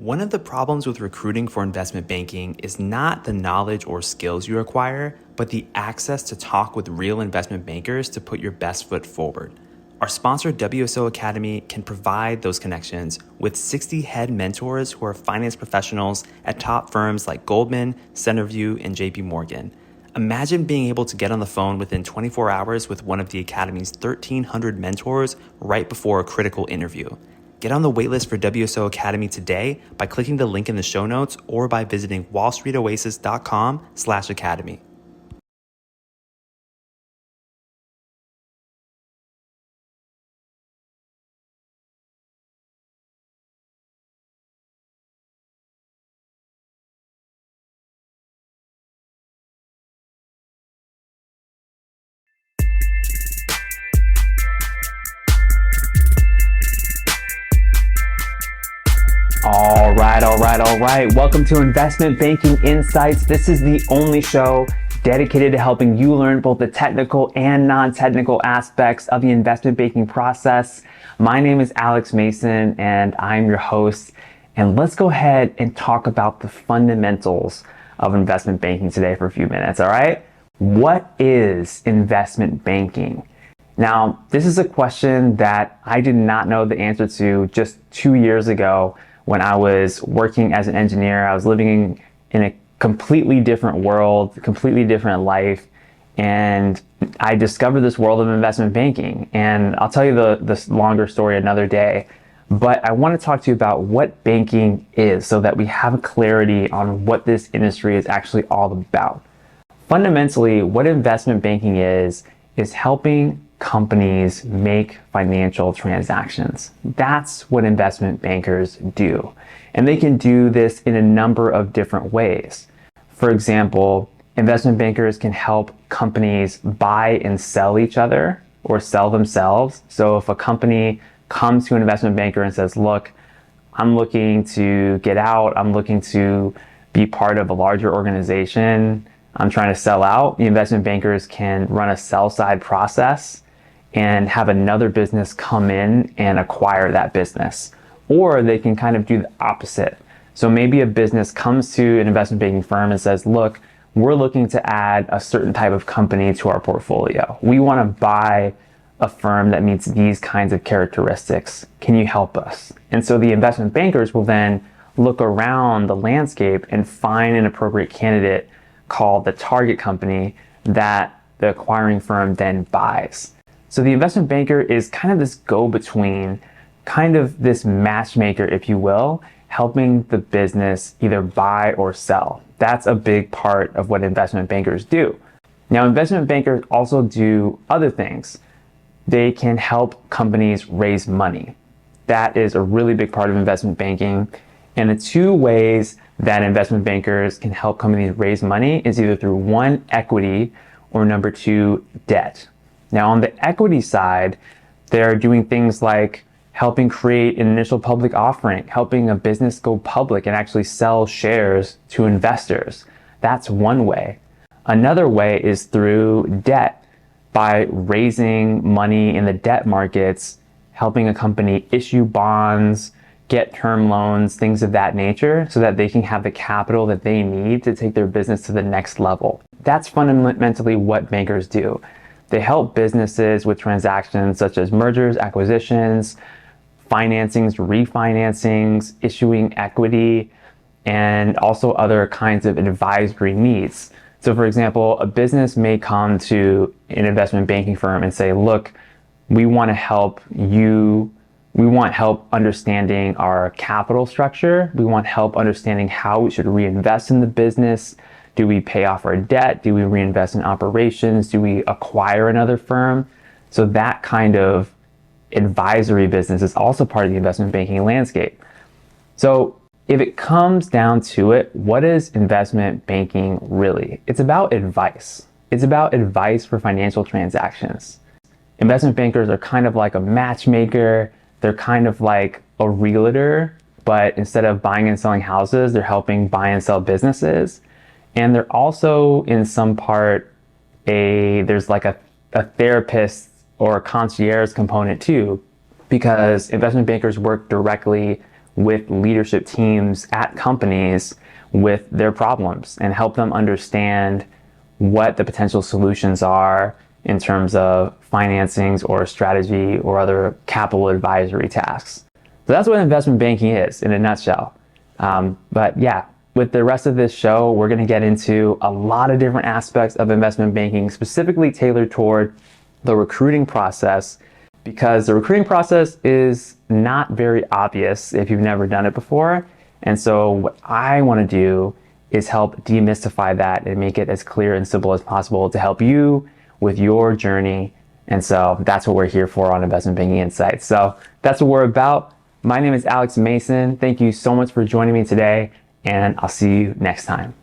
One of the problems with recruiting for investment banking is not the knowledge or skills you acquire, but the access to talk with real investment bankers to put your best foot forward. Our sponsor, WSO Academy, can provide those connections with 60 head mentors who are finance professionals at top firms like Goldman, Centerview, and JP Morgan. Imagine being able to get on the phone within 24 hours with one of the Academy's 1,300 mentors right before a critical interview. Get on the waitlist for WSO Academy today by clicking the link in the show notes or by visiting wallstreetoasis.com/academy. All right. Welcome to Investment Banking Insights. This is the only show dedicated to helping you learn both the technical and non-technical aspects of the investment banking process. My name is Alex Mason and I'm your host. And let's go ahead and talk about the fundamentals of investment banking today for a few minutes, all right? What is investment banking? Now, this is a question that I did not know the answer to just 2 years ago when I was working as an engineer. I was living in a completely different world, completely different life, and I discovered this world of investment banking. And I'll tell you the longer story another day, but I want to talk to you about what banking is so that we have clarity on what this industry is actually all about. Fundamentally, what investment banking is helping companies make financial transactions. That's what investment bankers do. And they can do this in a number of different ways. For example, investment bankers can help companies buy and sell each other or sell themselves. So if a company comes to an investment banker and says, look, I'm looking to get out, I'm looking to be part of a larger organization, I'm trying to sell out, the investment bankers can run a sell side process and have another business come in and acquire that business. Or they can kind of do the opposite. So maybe a business comes to an investment banking firm and says, look, we're looking to add a certain type of company to our portfolio. We want to buy a firm that meets these kinds of characteristics. Can you help us? And so the investment bankers will then look around the landscape and find an appropriate candidate called the target company that the acquiring firm then buys. So the investment banker is kind of this go-between, kind of this matchmaker, if you will, helping the business either buy or sell. That's a big part of what investment bankers do. Now, investment bankers also do other things. They can help companies raise money. That is a really big part of investment banking. And the two ways that investment bankers can help companies raise money is either through one, equity, or number two, debt. Now, on the equity side, they're doing things like helping create an initial public offering, helping a business go public and actually sell shares to investors. That's one way. Another way is through debt, by raising money in the debt markets, helping a company issue bonds, get term loans, things of that nature, so that they can have the capital that they need to take their business to the next level. That's fundamentally what bankers do. They help businesses with transactions such as mergers, acquisitions, financings, refinancings, issuing equity, and also other kinds of advisory needs. So for example, a business may come to an investment banking firm and say, look, we want to help you. We want help understanding our capital structure. We want help understanding how we should reinvest in the business. Do we pay off our debt? Do we reinvest in operations? Do we acquire another firm? So that kind of advisory business is also part of the investment banking landscape. So if it comes down to it, what is investment banking really? It's about advice. It's about advice for financial transactions. Investment bankers are kind of like a matchmaker. They're kind of like a realtor, but instead of buying and selling houses, they're helping buy and sell businesses. And they're also in some part there's like a therapist or a concierge component too, because investment bankers work directly with leadership teams at companies with their problems and help them understand what the potential solutions are in terms of financings or strategy or other capital advisory tasks. So that's what investment banking is in a nutshell. But yeah, with the rest of this show, we're going to get into a lot of different aspects of investment banking, specifically tailored toward the recruiting process, because the recruiting process is not very obvious if you've never done it before. And so what I want to do is help demystify that and make it as clear and simple as possible to help you with your journey. And so that's what we're here for on Investment Banking Insights. So that's what we're about. My name is Alex Mason. Thank you so much for joining me today, and I'll see you next time.